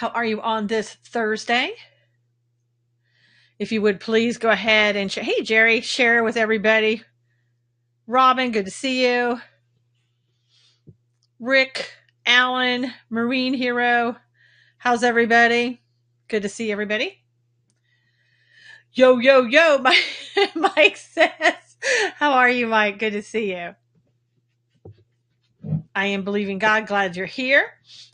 How are you on this Thursday? If you would please go ahead and hey Jerry, share with everybody. Robin, good to see you. Rick, Alan, Marine Hero, how's everybody? Good to see everybody. Yo, yo, yo, Mike says, how are you, Mike? Good to see you. I am believing God. Glad you're here.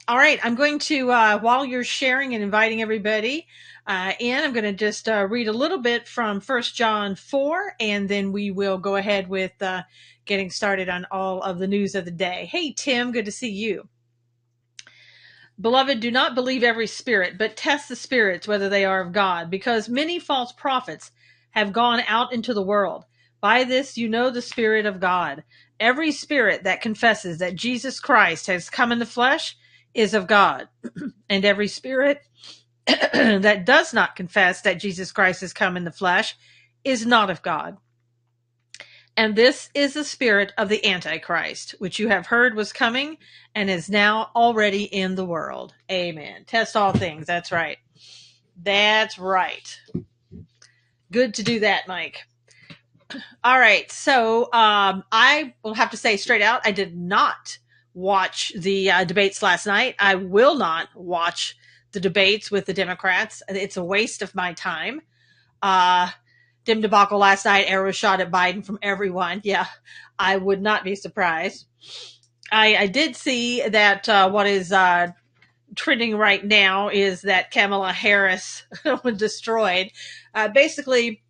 All right. I'm going to, while you're sharing and inviting everybody in, I'm going to just read a little bit from 1 John 4, and then we will go ahead with getting started on all of the news of the day. Hey, Tim, good to see you. Beloved, do not believe every spirit, but test the spirits whether they are of God, because many false prophets have gone out into the world. By this you know the Spirit of God. Every spirit that confesses that Jesus Christ has come in the flesh is of God, and every spirit that does not confess that Jesus Christ has come in the flesh is not of God. And this is the spirit of the Antichrist, which you have heard was coming and is now already in the world. Amen. Test all things. That's right. That's right. Good to do that, Mike. All right. So I will have to say straight out, I did not watch the debates last night. I will not watch the debates with the Democrats. It's a waste of my time. Dim debacle last night, arrow shot at Biden from everyone. Yeah, I would not be surprised. I did see that what is trending right now is that Kamala Harris was destroyed. Basically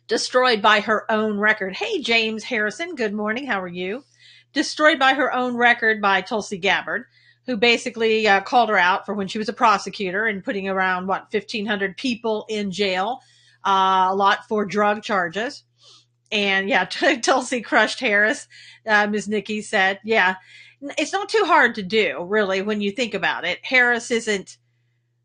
destroyed by her own record. Hey, James Harrison, good morning. How are you? Destroyed by her own record by Tulsi Gabbard, who basically called her out for when she was a prosecutor and putting around, 1,500 people in jail. A lot for drug charges. And yeah, Tulsi crushed Harris, Ms. Nikki said. Yeah, it's not too hard to do, really, when you think about it. Harris isn't,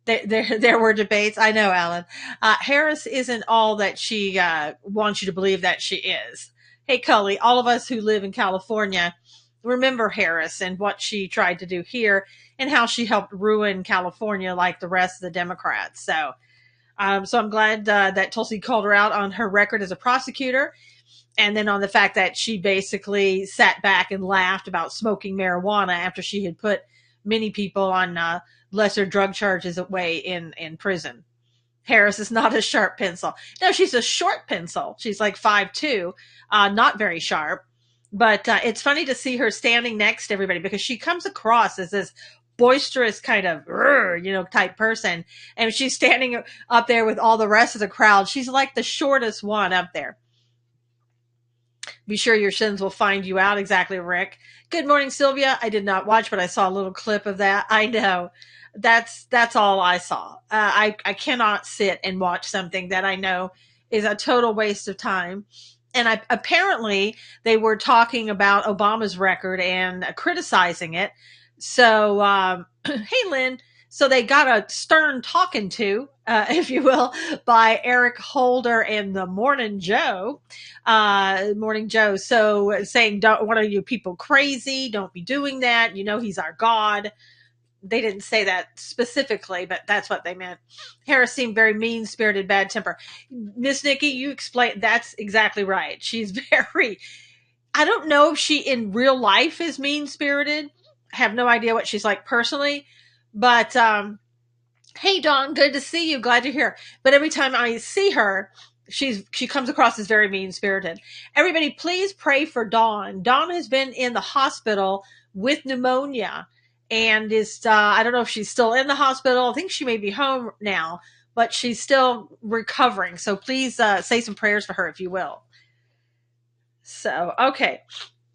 there were debates. I know, Alan. Harris isn't all that she wants you to believe that she is. Hey, Cully, all of us who live in California remember Harris and what she tried to do here and how she helped ruin California like the rest of the Democrats. So I'm glad that Tulsi called her out on her record as a prosecutor, and then on the fact that she basically sat back and laughed about smoking marijuana after she had put many people on lesser drug charges away in prison. Harris is not a sharp pencil. No, she's a short pencil. She's like 5'2", not very sharp. But it's funny to see her standing next to everybody because she comes across as this boisterous kind of, type person. And she's standing up there with all the rest of the crowd. She's like the shortest one up there. Be sure your sins will find you out. Exactly, Rick. Good morning, Sylvia. I did not watch, but I saw a little clip of that. I know. That's all I saw. I cannot sit and watch something that I know is a total waste of time. And apparently they were talking about Obama's record and criticizing it. So, hey, Lynn. So they got a stern talking to, if you will, by Eric Holder and the Morning Joe. Morning Joe. So saying, what are you people crazy? Don't be doing that. He's our God. They didn't say that specifically, but that's what they meant. Harris seemed very mean-spirited, bad temper. Miss Nikki, you explain. That's exactly right. She's very, I don't know if she in real life is mean-spirited. I have no idea what she's like personally, but, hey, Dawn, good to see you. Glad you're here. But every time I see her, she comes across as very mean-spirited. Everybody, please pray for Dawn. Dawn has been in the hospital with pneumonia and is, I don't know if she's still in the hospital. I think she may be home now, but she's still recovering. So please say some prayers for her, if you will. So, okay.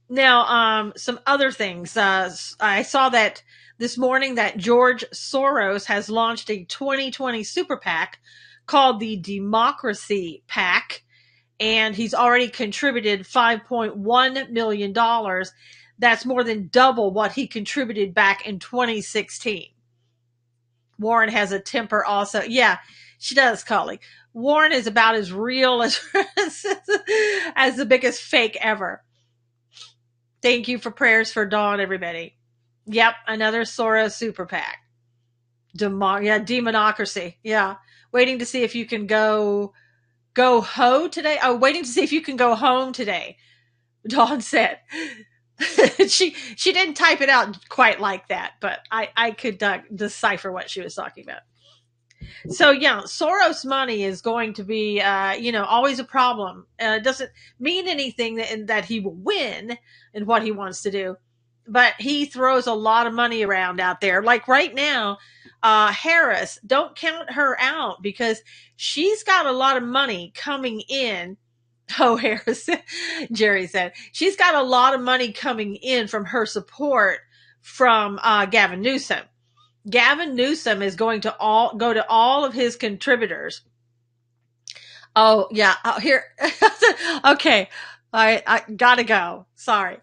Now, some other things. I saw that this morning that George Soros has launched a 2020 super PAC called the Democracy PAC, and he's already contributed $5.1 million. That's more than double what he contributed back in 2016. Warren has a temper also. Yeah, she does, Cully. Warren is about as real as the biggest fake ever. Thank you for prayers for Dawn, everybody. Yep, another Soros super PAC. Demonocracy. Yeah. Waiting to see if you can go today. Oh, waiting to see if you can go home today. Dawn said. She didn't type it out quite like that, but I could decipher what she was talking about. So yeah, Soros money is going to be, always a problem. It doesn't mean anything that he will win in what he wants to do, but he throws a lot of money around out there. Like right now, Harris, don't count her out because she's got a lot of money coming in. Oh, Harris, Jerry said she's got a lot of money coming in from her support from Gavin Newsom. Gavin Newsom is going to go to all of his contributors. Oh yeah, here. Okay, I gotta go. Sorry.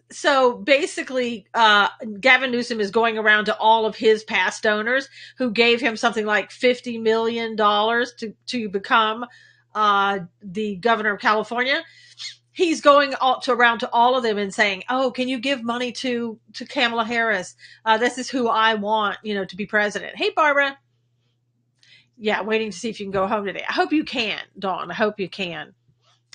So basically, Gavin Newsom is going around to all of his past donors who gave him something like $50 million to become the governor of California. He's going around to all of them and saying, "Oh, can you give money to Kamala Harris? This is who I want, to be president." Hey, Barbara. Yeah, waiting to see if you can go home today. I hope you can, Dawn. I hope you can.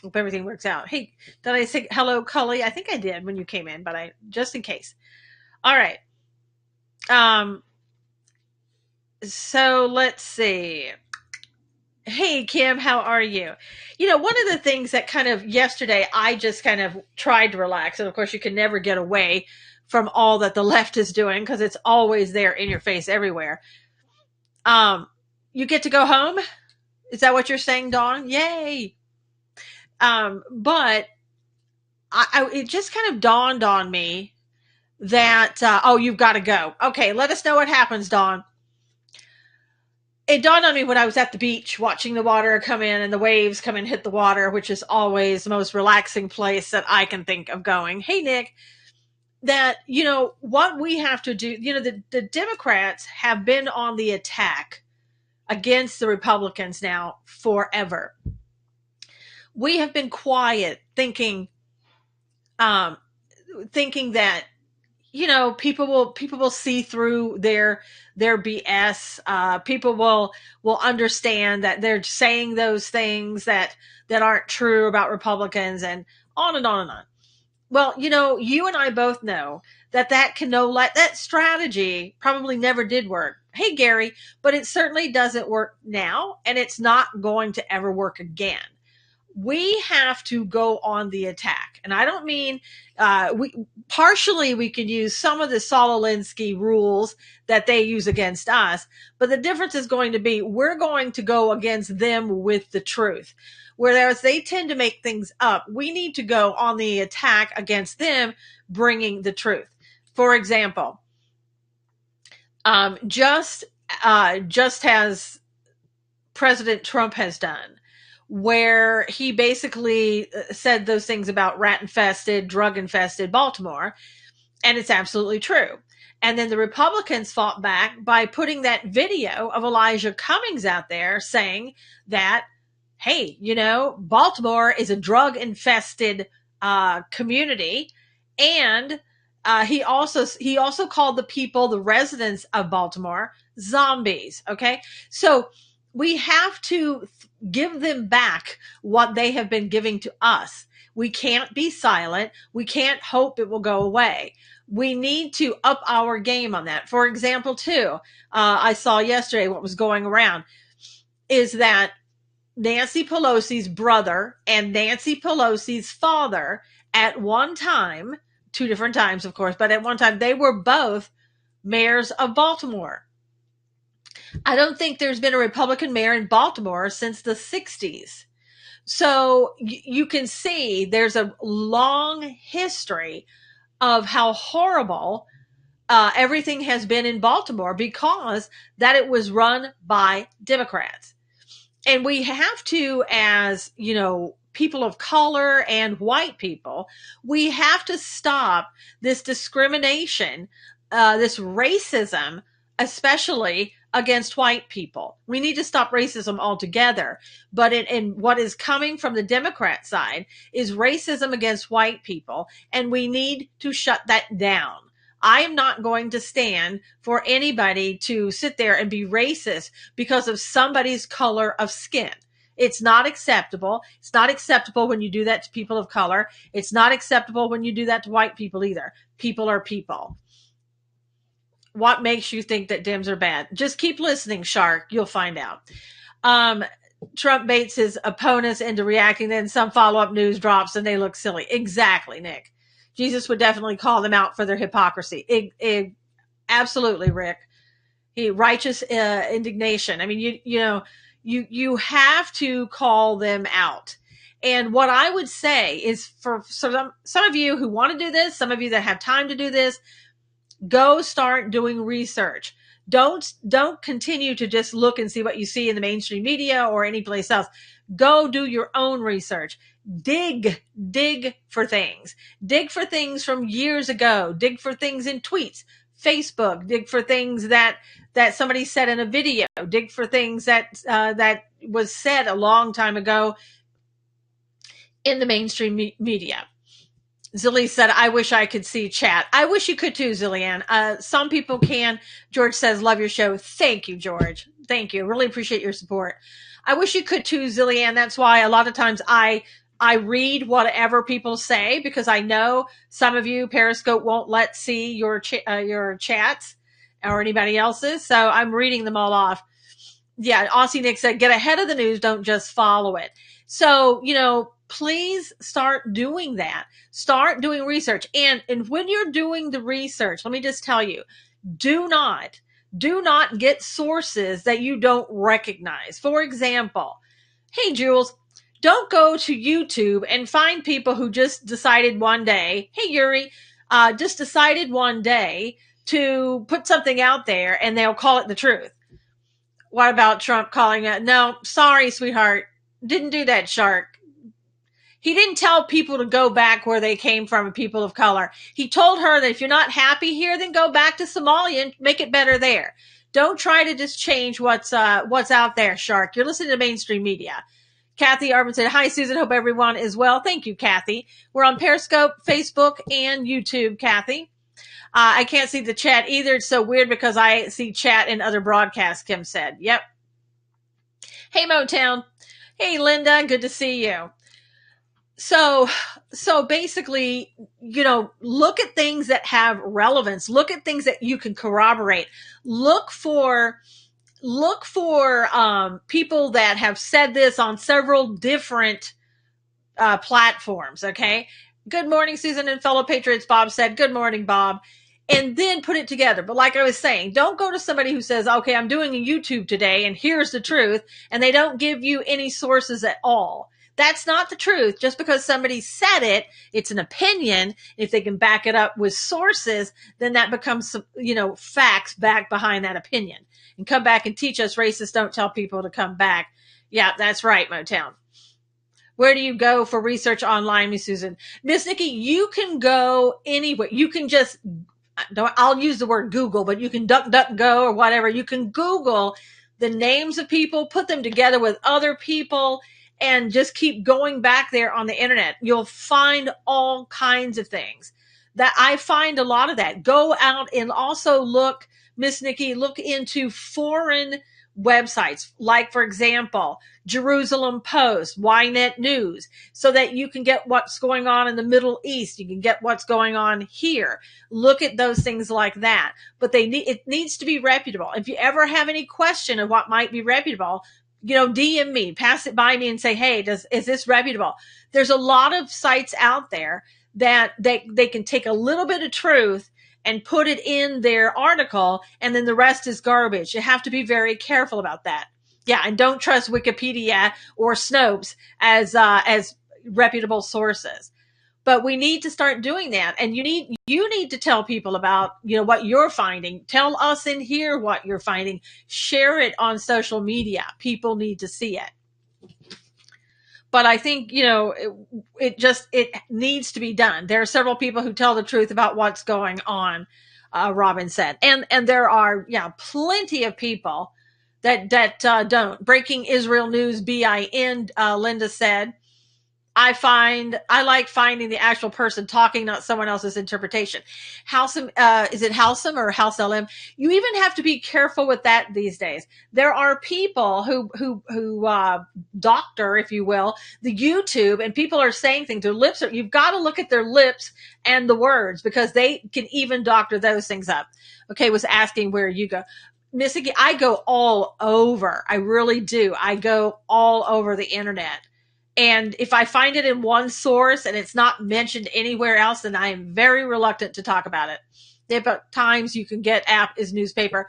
Hope everything works out. Hey, did I say hello, Cully? I think I did when you came in, but just in case. All right. So let's see. Hey, Kim, how are you? One of the things that kind of yesterday, I just kind of tried to relax. And of course, you can never get away from all that the left is doing because it's always there in your face everywhere. You get to go home? Is that what you're saying, Dawn? Yay. But it just kind of dawned on me that, you've got to go. Okay, let us know what happens, Dawn. It dawned on me when I was at the beach watching the water come in and the waves come and hit the water, which is always the most relaxing place that I can think of going. Hey, Nick, that, what we have to do, the Democrats have been on the attack against the Republicans now forever. We have been quiet thinking that, people will see through their BS. People will understand that they're saying those things that aren't true about Republicans, and on and on and on. Well, you and I both know that strategy probably never did work. Hey, Gary, but it certainly doesn't work now, and it's not going to ever work again. We have to go on the attack. And I don't mean, we can use some of the Saul Alinsky rules that they use against us, but the difference is going to be, we're going to go against them with the truth. Whereas they tend to make things up, we need to go on the attack against them, bringing the truth. For example, just as President Trump has done, where he basically said those things about rat-infested, drug-infested Baltimore, and it's absolutely true. And then the Republicans fought back by putting that video of Elijah Cummings out there saying that, hey, Baltimore is a drug-infested community, and he also called the residents of Baltimore, zombies. Okay, so we have to give them back what they have been giving to us. We can't be silent. We can't hope it will go away. We need to up our game on that. For example, too, I saw yesterday what was going around is that Nancy Pelosi's brother and Nancy Pelosi's father at one time, 2 different times, of course, but at one time, they were both mayors of Baltimore. I don't think there's been a Republican mayor in Baltimore since the 60s. So you can see there's a long history of how horrible everything has been in Baltimore because that it was run by Democrats. And we have to, as, people of color and white people, we have to stop this discrimination, this racism, especially against white people. We need to stop racism altogether. But in what is coming from the Democrat side is racism against white people, and we need to shut that down. I am not going to stand for anybody to sit there and be racist because of somebody's color of skin. It's not acceptable. It's not acceptable when you do that to people of color. It's not acceptable when you do that to white people either. People are people. What makes you think that Dems are bad? Just keep listening, Shark. You'll find out. Trump baits his opponents into reacting, then some follow-up news drops and they look silly. Exactly, Nick. Jesus would definitely call them out for their hypocrisy. Absolutely, Rick. Righteous indignation. I mean, you have to call them out. And what I would say is for some of you who want to do this, some of you that have time to do this, go start doing research. Don't continue to just look and see what you see in the mainstream media or any place else. Go do your own research. Dig for things. Dig for things from years ago. Dig for things in tweets, Facebook. Dig for things that somebody said in a video. Dig for things that was said a long time ago in the mainstream media. Zilly said, I wish I could see chat. I wish you could too, Zillian. Some people can. George says, love your show. Thank you, George. Thank you. Really appreciate your support. I wish you could too, Zillian. That's why a lot of times I read whatever people say, because I know some of you, Periscope won't let see your chats or anybody else's. So I'm reading them all off. Yeah, Aussie Nick said, get ahead of the news. Don't just follow it. So, please start doing that. Start doing research. And when you're doing the research, let me just tell you, do not get sources that you don't recognize. For example, hey, Jules, don't go to YouTube and find people who just decided one day, hey, Yuri, just decided one day to put something out there and they'll call it the truth. What about Trump calling it? No, sorry, sweetheart. Didn't do that, Shark. He didn't tell people to go back where they came from, people of color. He told her that if you're not happy here, then go back to Somalia and make it better there. Don't try to just change what's out there, Shark. You're listening to mainstream media. Kathy Arvin said, hi, Susan. Hope everyone is well. Thank you, Kathy. We're on Periscope, Facebook, and YouTube, Kathy. I can't see the chat either. It's so weird because I see chat in other broadcasts, Kim said. Yep. Hey, Motown. Hey, Linda. Good to see you. So basically, look at things that have relevance. Look at things that you can corroborate. Look for people that have said this on several different platforms. Okay. Good morning, Susan and fellow patriots. Bob said, good morning, Bob. And then put it together. But like I was saying, don't go to somebody who says, okay, I'm doing a YouTube today and here's the truth. And they don't give you any sources at all. That's not the truth. Just because somebody said it, it's an opinion. If they can back it up with sources, then that becomes, facts back behind that opinion. And come back and teach us racists don't tell people to come back. Yeah, that's right, Motown. Where do you go for research online, Miss Susan? Miss Nikki, you can go anywhere. You can just, I'll use the word Google, but you can DuckDuckGo or whatever. You can Google the names of people, put them together with other people, and just keep going back there on the internet. You'll find all kinds of things. That I find a lot of that. Go out and also look, Miss Nikki, look into foreign websites, like, for example, Jerusalem Post, Ynet News, so that you can get what's going on in the Middle East. You can get what's going on here. Look at those things like that. But it needs to be reputable. If you ever have any question of what might be reputable, DM me, pass it by me and say, hey, is this reputable? There's a lot of sites out there that they can take a little bit of truth and put it in their article, and then the rest is garbage. You have to be very careful about that. Yeah, and don't trust Wikipedia or Snopes as reputable sources. But we need to start doing that, and you need to tell people about what you're finding. Tell us in here what you're finding. Share it on social media. People need to see it. But I think, it needs to be done. There are several people who tell the truth about what's going on, Robin said. And there are, plenty of people that don't. Breaking Israel News, BIN, Linda said. I like finding the actual person talking, not someone else's interpretation. Halcyon, is it Halcyon or Halcyon? You even have to be careful with that these days. There are people who doctor, if you will, the YouTube, and people are saying things. Their lips are. You've got to look at their lips and the words, because they can even doctor those things up. Okay, was asking where you go. Missy, I go all over. I really do. I go all over the internet. And if I find it in one source and it's not mentioned anywhere else, then I am very reluctant to talk about it. The Epoch Times you can get app is newspaper.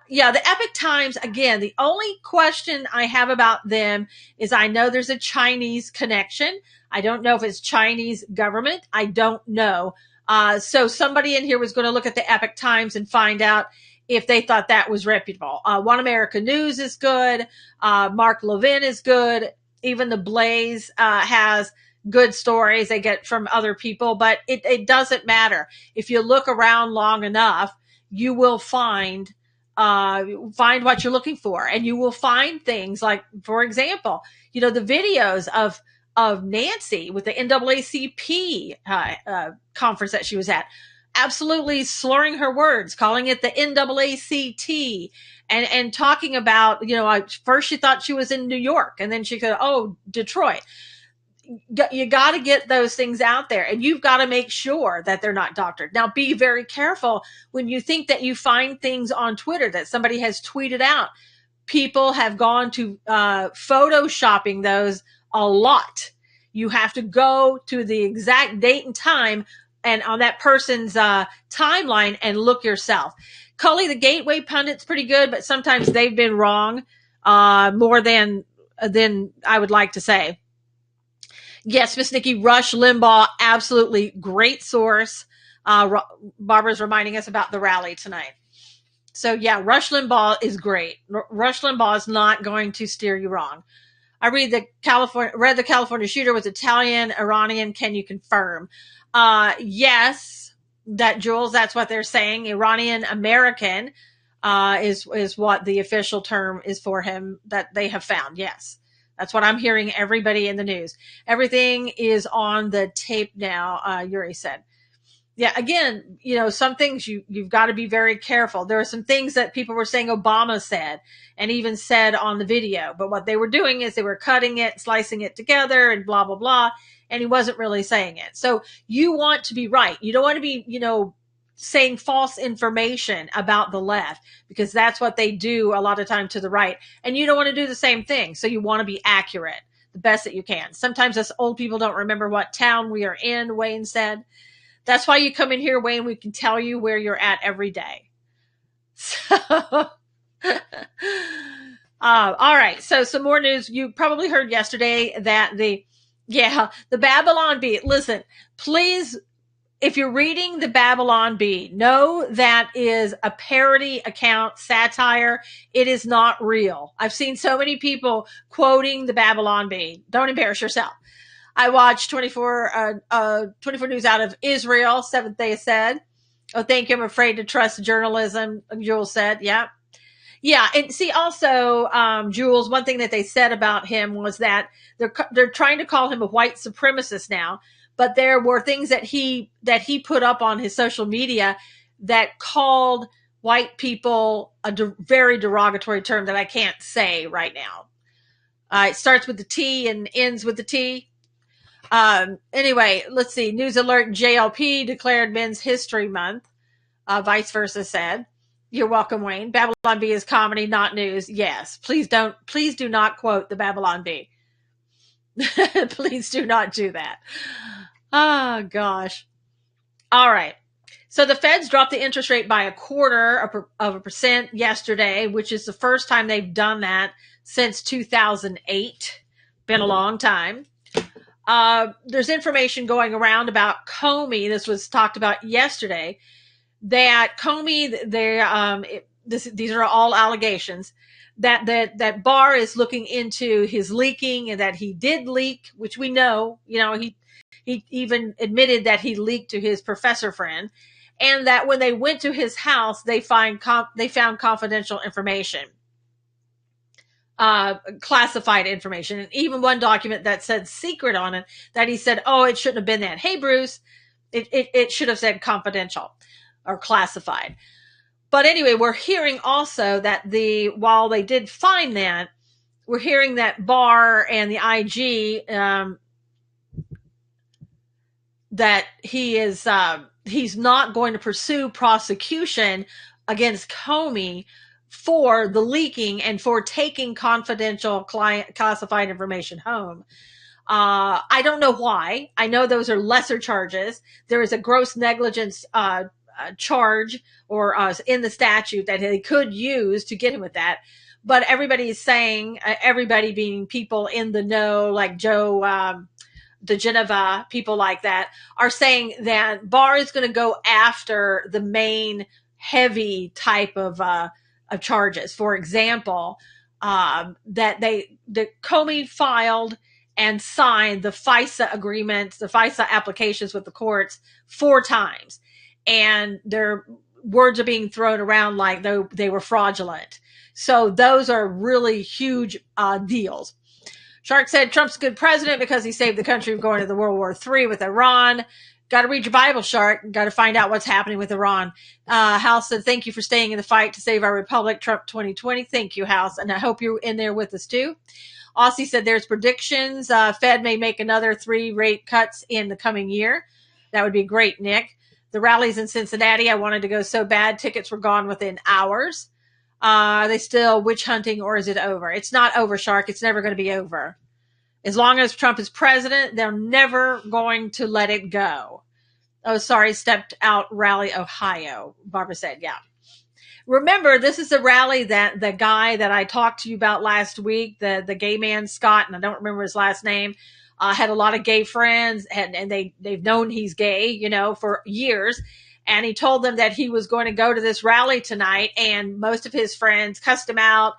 Yeah, the Epoch Times, again, the only question I have about them is I know there's a Chinese connection. I don't know if it's Chinese government. I don't know. So somebody in here was going to look at the Epoch Times and find out if they thought that was reputable. One America News is good. Mark Levin is good. Even the Blaze has good stories they get from other people, but it doesn't matter. If you look around long enough, you will find what you're looking for, and you will find things like, for example, the videos of Nancy with the NAACP conference that she was at, absolutely slurring her words, calling it the NAACT, and talking about, first she thought she was in New York, and then she could, Detroit. You got to get those things out there, and you've got to make sure that they're not doctored. Now, be very careful when you think that you find things on Twitter that somebody has tweeted out. People have gone to photoshopping those a lot. You have to go to the exact date and time and on that person's timeline and look yourself. Cully, the Gateway Pundit's pretty good, but sometimes they've been wrong more than I would like to say. Yes, Miss Nikki, Rush Limbaugh, absolutely great source. Barbara's reminding us about the rally tonight. So yeah, Rush Limbaugh is great. Rush Limbaugh is not going to steer you wrong. I read the California shooter was Italian, Iranian. Can you confirm? Yes, Jules, that's what they're saying. Iranian American is what the official term is for him that they have found. Yes. That's what I'm hearing everybody in the news. Everything is on the tape now, Yuri said. Yeah, again, some things you've got to be very careful. There are some things that people were saying Obama said and even said on the video. But what they were doing is they were cutting it, slicing it together and blah, blah, blah. And he wasn't really saying it. So you want to be right. You don't want to be, saying false information about the left, because that's what they do a lot of time to the right. And you don't want to do the same thing. So you want to be accurate the best that you can. Sometimes us old people don't remember what town we are in, Wayne said. That's why you come in here, Wayne. We can tell you where you're at every day. So, all right. So some more news. You probably heard yesterday that the Babylon Bee. Listen, please, if you're reading the Babylon Bee, know that is a parody account, satire. It is not real. I've seen so many people quoting the Babylon Bee. Don't embarrass yourself. I watched 24 News out of Israel. Seventh Day said, "Oh, thank you. I'm afraid to trust journalism." Jules said, "Yeah, yeah." And see, also, Jules, one thing that they said about him was that they're trying to call him a white supremacist now. But there were things that he put up on his social media that called white people a very derogatory term that I can't say right now. It starts with the T and ends with the T. Anyway, let's see. News alert: JLP declared Men's History Month. Vice versa said. You're welcome, Wayne. Babylon Bee is comedy, not news. Yes. Please do not quote the Babylon Bee. Please do not do that. Oh, gosh. All right. So the Feds dropped the interest rate by 0.25% yesterday, which is the first time they've done that since 2008. Been a long time. There's information going around about Comey. This was talked about yesterday. That Comey, these are all allegations. That Barr is looking into his leaking, and that he did leak, which we know. He even admitted that he leaked to his professor friend, and that when they went to his house, they found confidential information. classified information. And even one document that said secret on it, that he said, oh, it shouldn't have been that. Hey, Bruce, it should have said confidential or classified. But anyway, we're hearing also that while they did find that, we're hearing that Barr and the IG, that he's not going to pursue prosecution against Comey for the leaking and for taking confidential classified information home. I don't know why. I know those are lesser charges. There is a gross negligence charge or in the statute that they could use to get him with that. But everybody is saying, everybody being people in the know, like Joe diGenova, people like that, are saying that Barr is going to go after the main heavy type of charges. For example, that Comey filed and signed the FISA agreements, the FISA applications with the courts 4 times. And their words are being thrown around like they were fraudulent. So those are really huge deals. Shark said Trump's a good president because he saved the country from going to the World War III with Iran. Got to read your Bible, Shark. Got to find out what's happening with Iran. House said, thank you for staying in the fight to save our republic, Trump 2020. Thank you, House. And I hope you're in there with us, too. Aussie said there's predictions. Fed may make another 3 rate cuts in the coming year. That would be great, Nick. The rallies in Cincinnati, I wanted to go so bad. Tickets were gone within hours. Are they still witch hunting or is it over? It's not over, Shark. It's never going to be over. As long as Trump is president, they're never going to let it go. Oh, sorry, stepped out rally, Ohio. Barbara said, yeah. Remember, this is a rally that the guy that I talked to you about last week, the gay man, Scott, and I don't remember his last name, had a lot of gay friends and they've known he's gay, for years. And he told them that he was going to go to this rally tonight, and most of his friends cussed him out,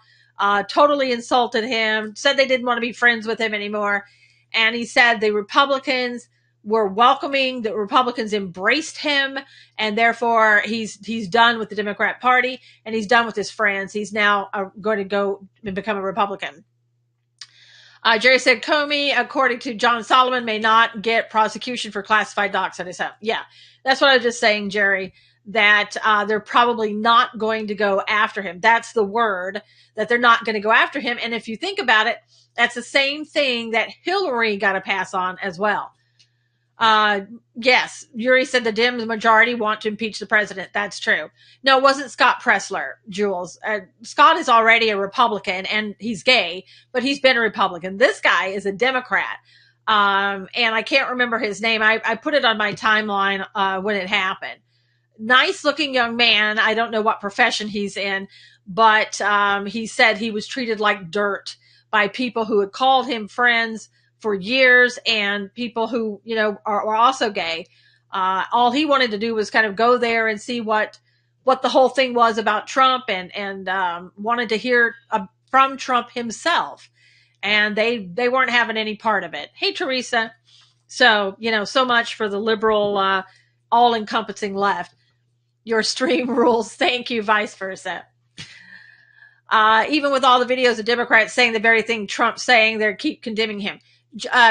totally insulted him, said they didn't want to be friends with him anymore. And he said the Republicans were welcoming, the Republicans embraced him, and therefore he's done with the Democrat Party and he's done with his friends. He's now going to go and become a Republican. Jerry said Comey, according to John Solomon, may not get prosecution for classified docs on his home. Yeah, that's what I was just saying, Jerry, that they're probably not going to go after him. That's the word, that they're not going to go after him. And if you think about it, that's the same thing that Hillary got to pass on as well. Yes, Yuri said the Dems majority want to impeach the president. That's true. No, it wasn't Scott Pressler, Jules. Scott is already a Republican and he's gay, but he's been a Republican. This guy is a Democrat. And I can't remember his name. I put it on my timeline, when it happened. Nice looking young man. I don't know what profession he's in, but, he said he was treated like dirt by people who had called him friends for years and people who, are also gay. All he wanted to do was kind of go there and see what the whole thing was about Trump and wanted to hear from Trump himself. And they weren't having any part of it. Hey, Teresa. So, so much for the liberal, all encompassing left. Your stream rules. Thank you. Vice versa. Even with all the videos of Democrats saying the very thing Trump's saying, they keep condemning him.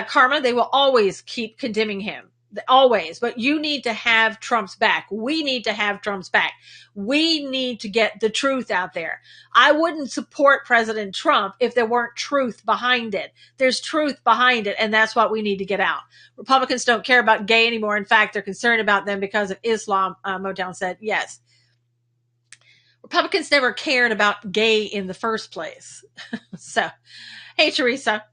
Karma, they will always keep condemning him. Always. But you need to have Trump's back. We need to have Trump's back. We need to get the truth out there. I wouldn't support President Trump if there weren't truth behind it. There's truth behind it, and that's what we need to get out. Republicans don't care about gay anymore. In fact, they're concerned about them because of Islam, Motown said. Yes. Republicans never cared about gay in the first place. So, hey, Teresa.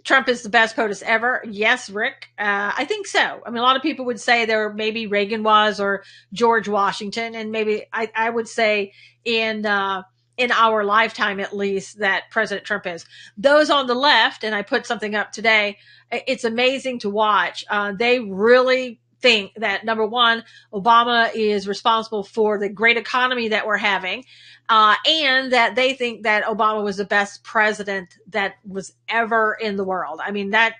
Trump is the best POTUS ever. Yes, Rick. I think so. I mean, a lot of people would say there maybe Reagan was or George Washington. And maybe I would say in our lifetime, at least, that President Trump is. Those on the left, and I put something up today, it's amazing to watch. They really think that, number one, Obama is responsible for the great economy that we're having, and that they think that Obama was the best president that was ever in the world. I mean, that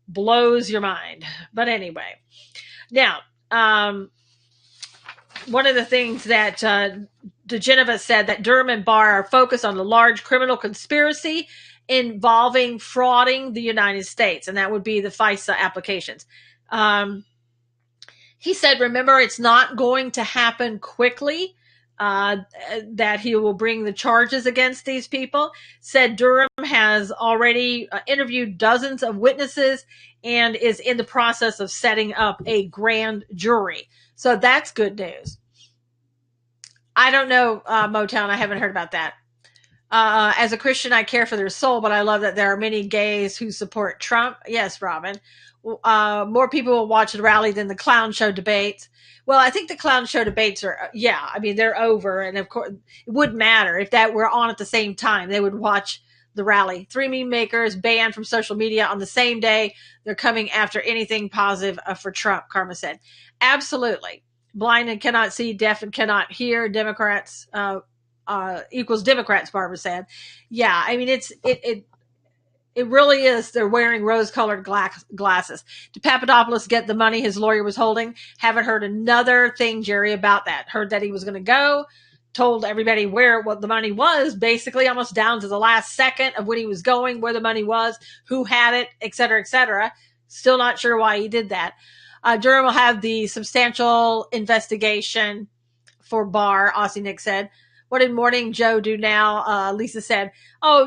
blows your mind. But anyway, now, one of the things that diGenova said that Durham and Barr are focused on the large criminal conspiracy involving frauding the United States, and that would be the FISA applications. He said, remember, it's not going to happen quickly, that he will bring the charges against these people. Said Durham has already interviewed dozens of witnesses and is in the process of setting up a grand jury. So that's good news. I don't know, Motown. I haven't heard about that. As a Christian, I care for their soul, but I love that there are many gays who support Trump. Yes, Robin. More people will watch the rally than the clown show debates. Well, I think the clown show debates are, they're over. And of course, it wouldn't matter if that were on at the same time. They would watch the rally. 3 meme makers banned from social media on the same day. They're coming after anything positive for Trump, Karma said. Absolutely. Blind and cannot see, deaf and cannot hear. Democrats equals Democrats, Barbara said. Yeah, I mean, it really is. They're wearing rose-colored glasses. Did Papadopoulos get the money his lawyer was holding? Haven't heard another thing, Jerry, about that. Heard that he was going to go, told everybody what the money was, basically almost down to the last second of when he was going, where the money was, who had it, et cetera, et cetera. Still not sure why he did that. Durham will have the substantial investigation for Barr, Aussie Nick said. What did Morning Joe do now? Lisa said,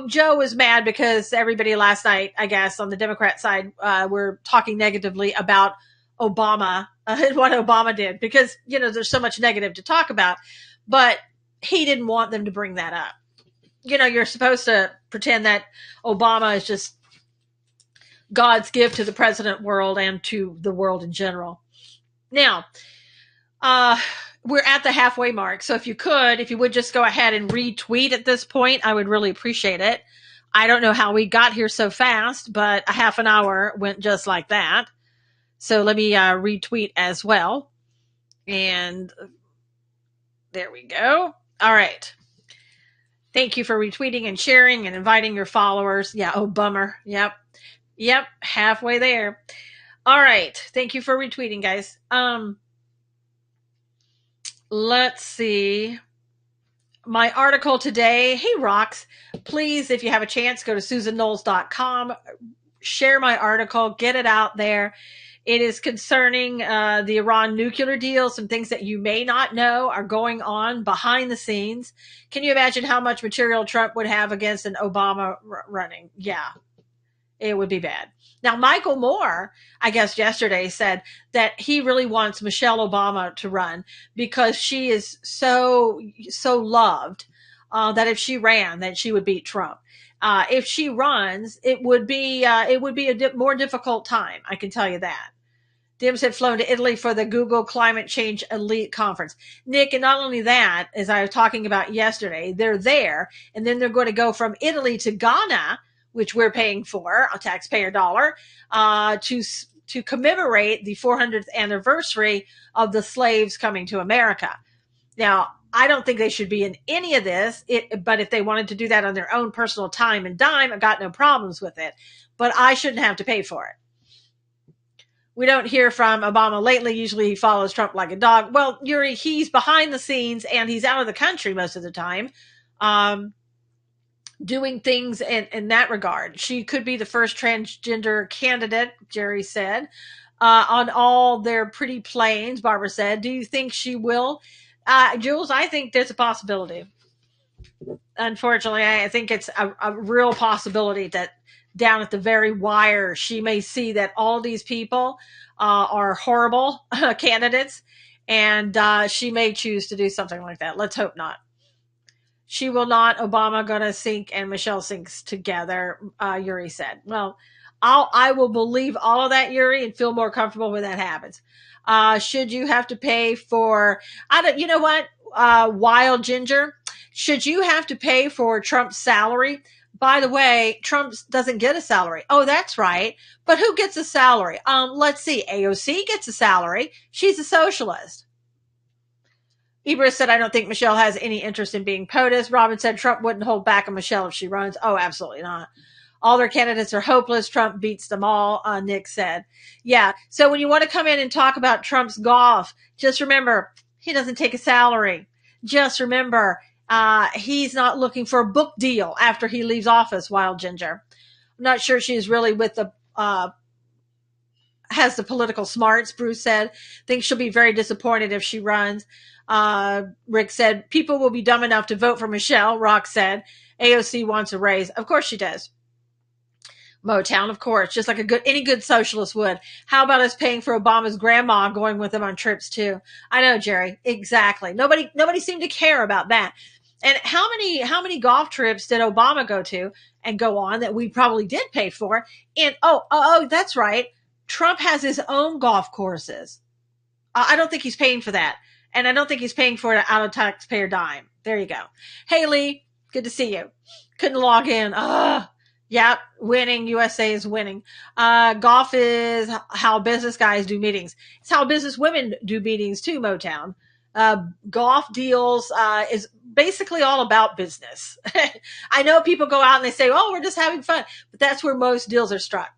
Joe was mad because everybody last night, I guess, on the Democrat side, were talking negatively about Obama and what Obama did because, there's so much negative to talk about. But he didn't want them to bring that up. You're supposed to pretend that Obama is just God's gift to the president world and to the world in general. Now, we're at the halfway mark. So if you would just go ahead and retweet at this point, I would really appreciate it. I don't know how we got here so fast, but a half an hour went just like that. So let me retweet as well. And there we go. All right. Thank you for retweeting and sharing and inviting your followers. Yeah. Oh, bummer. Yep. Halfway there. All right. Thank you for retweeting, guys. Let's see. My article today. Hey, Rox, please, if you have a chance, go to SusanKnowles.com. Share my article. Get it out there. It is concerning the Iran nuclear deal. Some things that you may not know are going on behind the scenes. Can you imagine how much material Trump would have against an Obama running? Yeah. It would be bad. Now, Michael Moore, I guess yesterday, said that he really wants Michelle Obama to run because she is so loved that if she ran, that she would beat Trump. If she runs, it would be a more difficult time. I can tell you that. Dims had flown to Italy for the Google Climate Change Elite Conference. Nick, and not only that, as I was talking about yesterday, they're there, and then they're going to go from Italy to Ghana, which we're paying for, a taxpayer dollar, to commemorate the 400th anniversary of the slaves coming to America. Now, I don't think they should be in any of this, but if they wanted to do that on their own personal time and dime, I've got no problems with it. But I shouldn't have to pay for it. We don't hear from Obama lately. Usually he follows Trump like a dog. Well, Yuri, he's behind the scenes and he's out of the country most of the time. Doing things in that regard. She could be the first transgender candidate, Jerry said, on all their pretty planes, Barbara said. Do you think she will? Jules, I think there's a possibility. Unfortunately, I think it's a real possibility that down at the very wire, she may see that all these people are horrible candidates, and she may choose to do something like that. Let's hope not. She will not. Obama gonna sink and Michelle sinks together, Yuri said. Well, I will believe all of that, Yuri, and feel more comfortable when that happens. Should you have to pay for, you know what, Wild Ginger, should you have to pay for Trump's salary? By the way, Trump doesn't get a salary. Oh, that's right. But who gets a salary? Let's see. AOC gets a salary. She's a socialist. Ibra said, I don't think Michelle has any interest in being POTUS. Robin said Trump wouldn't hold back on Michelle if she runs. Oh, absolutely not. All their candidates are hopeless. Trump beats them all, Nick said. Yeah. So when you want to come in and talk about Trump's golf, just remember, he doesn't take a salary. just remember, he's not looking for a book deal after he leaves office, Wild Ginger. I'm not sure she's really with the, has the political smarts, Bruce said. Thinks she'll be very disappointed if she runs. Rick said, people will be dumb enough to vote for Michelle, Rock said. AOC wants a raise. Of course she does. Motown, of course, just like any good socialist would. How about us paying for Obama's grandma going with him on trips too? I know, Jerry. Exactly. Nobody seemed to care about that. And how many golf trips did Obama go to and go on that we probably did pay for? And oh, that's right. Trump has his own golf courses. I don't think he's paying for that. And I don't think he's paying for it out of taxpayer dime. There you go. Haley, good to see you. Couldn't log in. Yeah, winning. USA is winning. Golf is how business guys do meetings. It's how business women do meetings too, Motown. Golf deals is basically all about business. I know people go out and they say, oh, we're just having fun. But that's where most deals are struck.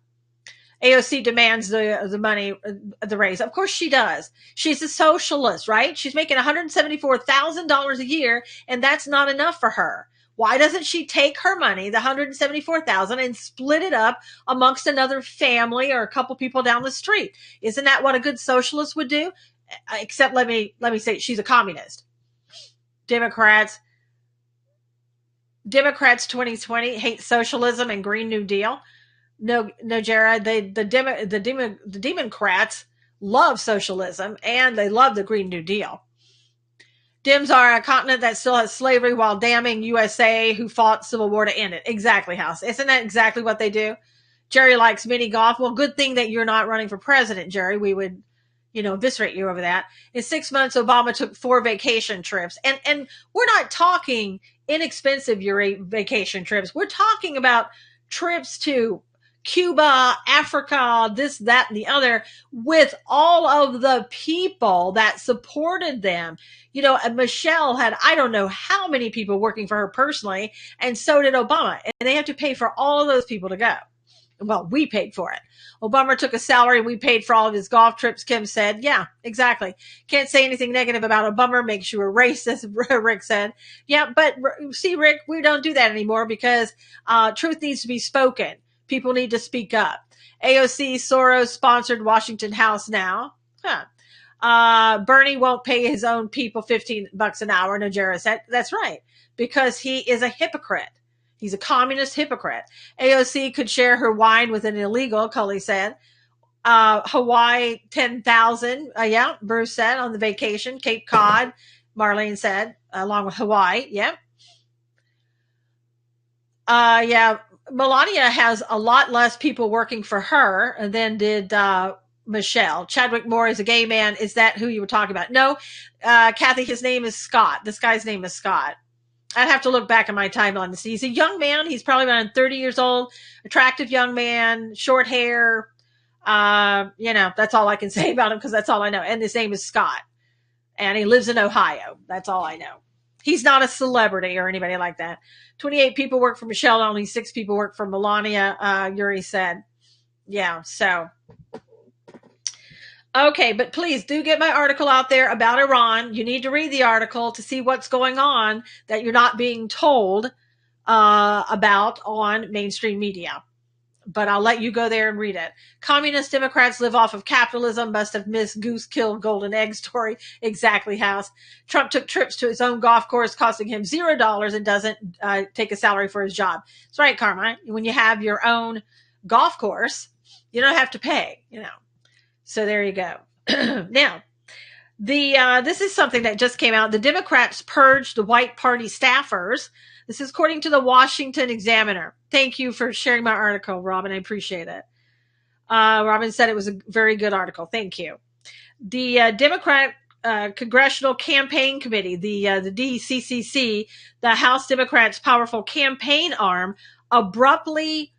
AOC demands the money, the raise. Of course she does. She's a socialist, right? She's making $174,000 a year, and that's not enough for her. Why doesn't she take her money, the $174,000, and split it up amongst another family or a couple people down the street? Isn't that what a good socialist would do? Except let me say she's a communist. Democrats 2020 hate socialism and Green New Deal. No, Jared, the Democrats love socialism and they love the Green New Deal. Dems are a continent that still has slavery while damning USA who fought Civil War to end it. Exactly, House. Isn't that exactly what they do? Jerry likes mini golf. Well, good thing that you're not running for president, Jerry. We would, eviscerate you over that. In 6 months, Obama took 4 vacation trips. And we're not talking inexpensive vacation trips. We're talking about trips to Cuba, Africa, this, that, and the other, with all of the people that supported them. And Michelle had, I don't know how many people working for her personally, and so did Obama. And they have to pay for all of those people to go. Well, we paid for it. Obama took a salary. We paid for all of his golf trips, Kim said. Yeah, exactly. Can't say anything negative about Obama. Makes you a racist, Rick said. Yeah, but see, Rick, we don't do that anymore because truth needs to be spoken. People need to speak up. AOC Soros sponsored Washington House now. Bernie won't pay his own people $15 an hour. Najera said, that's right, because he is a hypocrite. He's a communist hypocrite. AOC could share her wine with an illegal, Cully said. Hawaii, 10,000. Yeah, Bruce said on the vacation. Cape Cod, Marlene said, along with Hawaii. Yeah. Yeah. Melania has a lot less people working for her than did Michelle. Chadwick Moore is a gay man. Is that who you were talking about? No, Kathy, his name is Scott. This guy's name is Scott. I'd have to look back in my timeline to see. He's a young man. He's probably around 30 years old, attractive young man, short hair. That's all I can say about him because that's all I know. And his name is Scott. And he lives in Ohio. That's all I know. He's not a celebrity or anybody like that. 28 people work for Michelle. Only 6 people work for Melania, Yuri said. Yeah, so. Okay, but please do get my article out there about Iran. You need to read the article to see what's going on that you're not being told about on mainstream media. But I'll let you go there and read it. Communist Democrats live off of capitalism. Must have missed goose kill golden egg story. Exactly, House. Trump took trips to his own golf course, costing him $0 and doesn't take a salary for his job. That's right, Carmine. When you have your own golf course, you don't have to pay, So there you go. Now, this is something that just came out. The Democrats purged the white party staffers. This is according to the Washington Examiner. Thank you for sharing my article, Robin. I appreciate it. Robin said it was a very good article. Thank you. The Democrat Congressional Campaign Committee, the DCCC, the House Democrats' powerful campaign arm, abruptly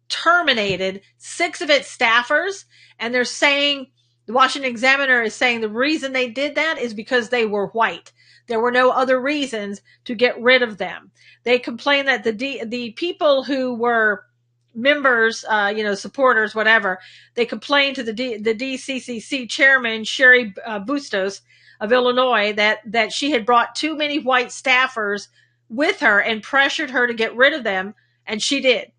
terminated 6 of its staffers. And they're saying, the Washington Examiner is saying the reason they did that is because they were white. There were no other reasons to get rid of them. They complained that the people who were members, supporters, whatever, they complained to the DCCC chairman, Sherry Bustos, of Illinois that she had brought too many white staffers with her and pressured her to get rid of them, and she did.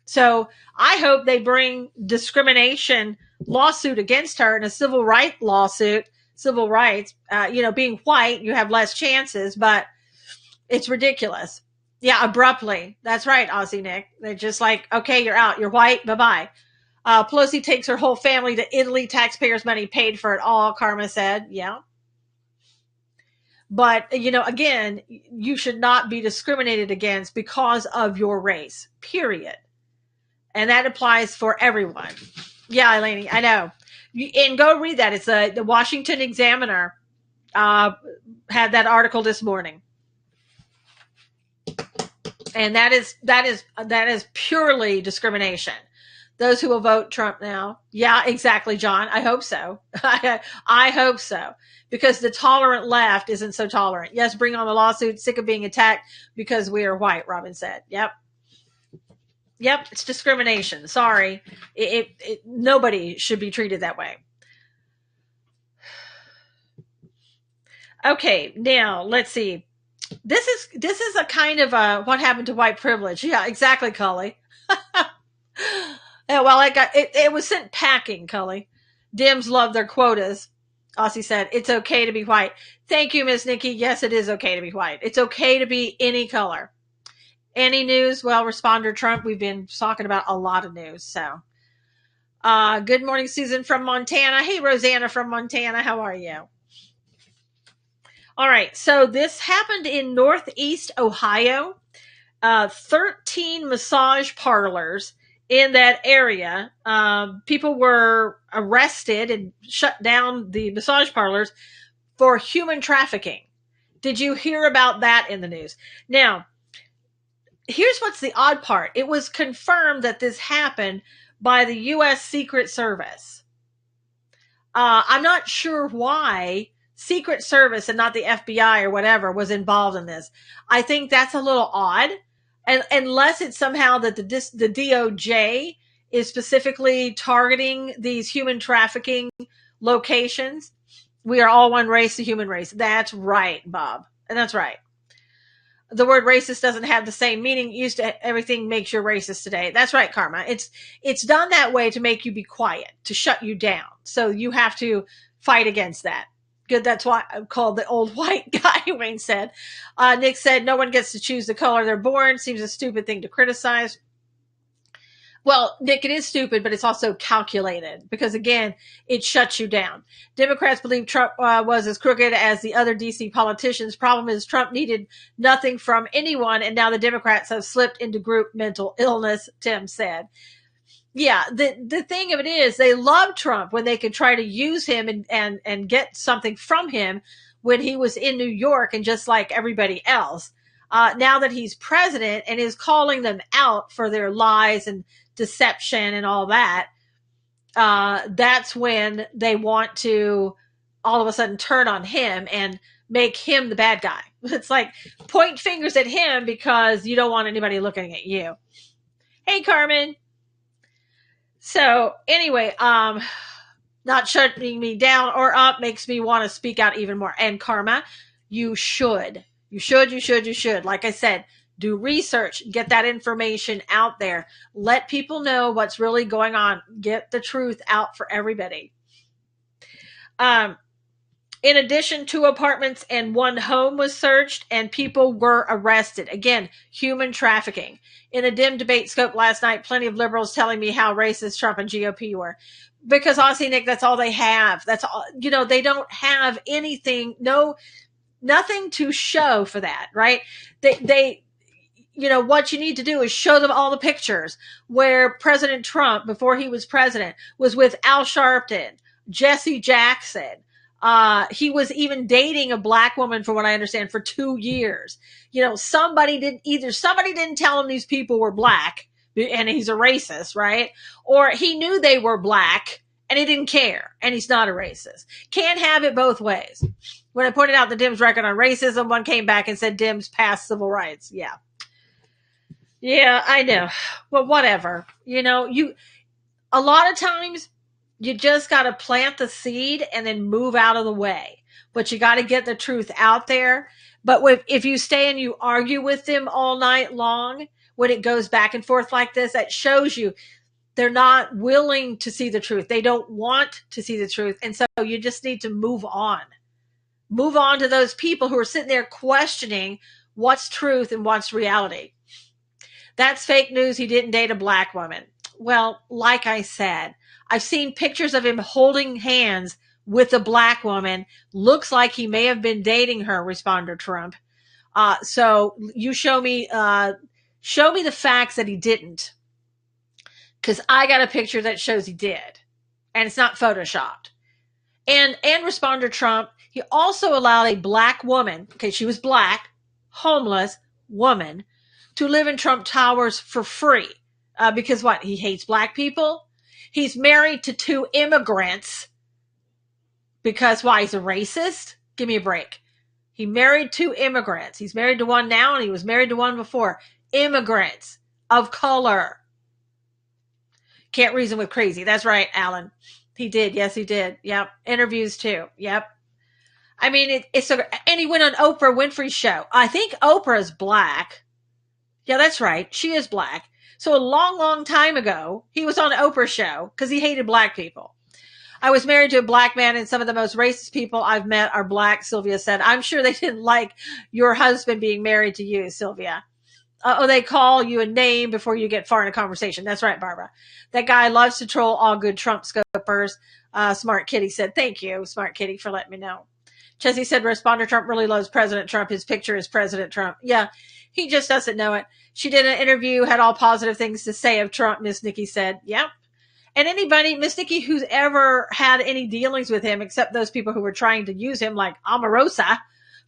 So I hope they bring discrimination lawsuit against her and a civil rights lawsuit. Civil rights, being white, you have less chances, but it's ridiculous. Yeah, abruptly. That's right, Aussie Nick. They're just like, okay, you're out. You're white. Bye-bye. Pelosi takes her whole family to Italy. Taxpayers' money paid for it all, Karma said. Yeah. But, again, you should not be discriminated against because of your race, period. And that applies for everyone. Yeah, Eleni, I know. And go read that. It's the Washington Examiner had that article this morning. And that is purely discrimination. Those who will vote Trump now. Yeah, exactly, John. I hope so. I hope so. Because the tolerant left isn't so tolerant. Yes, bring on the lawsuit. Sick of being attacked because we are white, Robin said. Yep, it's discrimination. Sorry. Nobody should be treated that way. Okay, now let's see. This is a kind of what happened to white privilege. Yeah, exactly, Cully. Yeah, well, it was sent packing, Cully. Dems love their quotas. Aussie said, it's okay to be white. Thank you, Miss Nikki. Yes, it is okay to be white. It's okay to be any color. Any news? Well, responder Trump. We've been talking about a lot of news. So, good morning, Susan from Montana. Hey, Rosanna from Montana. How are you? All right. So this happened in Northeast Ohio. 13 massage parlors in that area. People were arrested and shut down the massage parlors for human trafficking. Did you hear about that in the news? Now, here's what's the odd part. It was confirmed that this happened by the U.S. Secret Service. I'm not sure why Secret Service and not the FBI or whatever was involved in this. I think that's a little odd. And unless it's somehow that the DOJ is specifically targeting these human trafficking locations. We are all one race, the human race. That's right, Bob. And that's right. The word racist doesn't have the same meaning. Used to everything makes you racist today. That's right, Karma. It's done that way to make you be quiet, to shut you down. So you have to fight against that. Good. That's why I'm called the old white guy, Wayne said. Nick said, no one gets to choose the color they're born. Seems a stupid thing to criticize. Well, Nick, it is stupid, but it's also calculated because, again, it shuts you down. Democrats believe Trump was as crooked as the other D.C. politicians. Problem is Trump needed nothing from anyone, and now the Democrats have slipped into group mental illness, Tim said. Yeah, the thing of it is they love Trump when they can try to use him and get something from him when he was in New York and just like everybody else. Now that he's president and is calling them out for their lies and deception and all that, that's when they want to all of a sudden turn on him and make him the bad guy. It's like point fingers at him because you don't want anybody looking at you. Hey, Carmen. So anyway, not shutting me down or up makes me want to speak out even more. And Karma, you should. Like I said, do research, get that information out there. Let people know what's really going on. Get the truth out for everybody. In addition, 2 apartments and 1 home was searched and people were arrested. Again, human trafficking. In a dim debate scope last night, plenty of liberals telling me how racist Trump and GOP were. Because Aussie Nick, that's all they have. That's all, they don't have anything, nothing to show for that, right? They what you need to do is show them all the pictures where President Trump, before he was president, was with Al Sharpton, Jesse Jackson. He was even dating a black woman, from what I understand, for 2 years. Somebody didn't tell him these people were black and he's a racist, right? Or he knew they were black and he didn't care and he's not a racist. Can't have it both ways. When I pointed out the Dems' record on racism, one came back and said Dems passed civil rights. Yeah. Yeah, I know. Well, whatever. A lot of times you just got to plant the seed and then move out of the way. but you got to get the truth out there. But if you stay and you argue with them all night long, when it goes back and forth like this, that shows you they're not willing to see the truth. They don't want to see the truth. And so you just need to move on. Move on to those people who are sitting there questioning what's truth and what's reality. That's fake news. He didn't date a black woman. Well, like I said, I've seen pictures of him holding hands with a black woman. Looks like he may have been dating her, responder Trump. So you show me the facts that he didn't. Because I got a picture that shows he did. And it's not photoshopped. And responder Trump, he also allowed a black woman, okay, she was black, homeless woman, to live in Trump Towers for free. Because what? He hates black people? He's married to 2 immigrants. Because why? He's a racist? Give me a break. He married 2 immigrants. He's married to one now and he was married to one before. Immigrants of color. Can't reason with crazy. That's right, Alan. He did. Yes, he did. Yep. Interviews too. Yep. I mean, and he went on Oprah Winfrey's show. I think Oprah is black. Yeah, that's right. She is black. So a long, long time ago, he was on Oprah's show because he hated black people. I was married to a black man and some of the most racist people I've met are black, Sylvia said. I'm sure they didn't like your husband being married to you, Sylvia. They call you a name before you get far in a conversation. That's right, Barbara. That guy loves to troll all good Trump scopers. Smart Kitty said, thank you, Smart Kitty, for letting me know. Chessie said, responder Trump really loves President Trump. His picture is President Trump. Yeah, he just doesn't know it. She did an interview, had all positive things to say of Trump, Miss Nikki said. Yep. And anybody, Miss Nikki, who's ever had any dealings with him, except those people who were trying to use him, like Omarosa,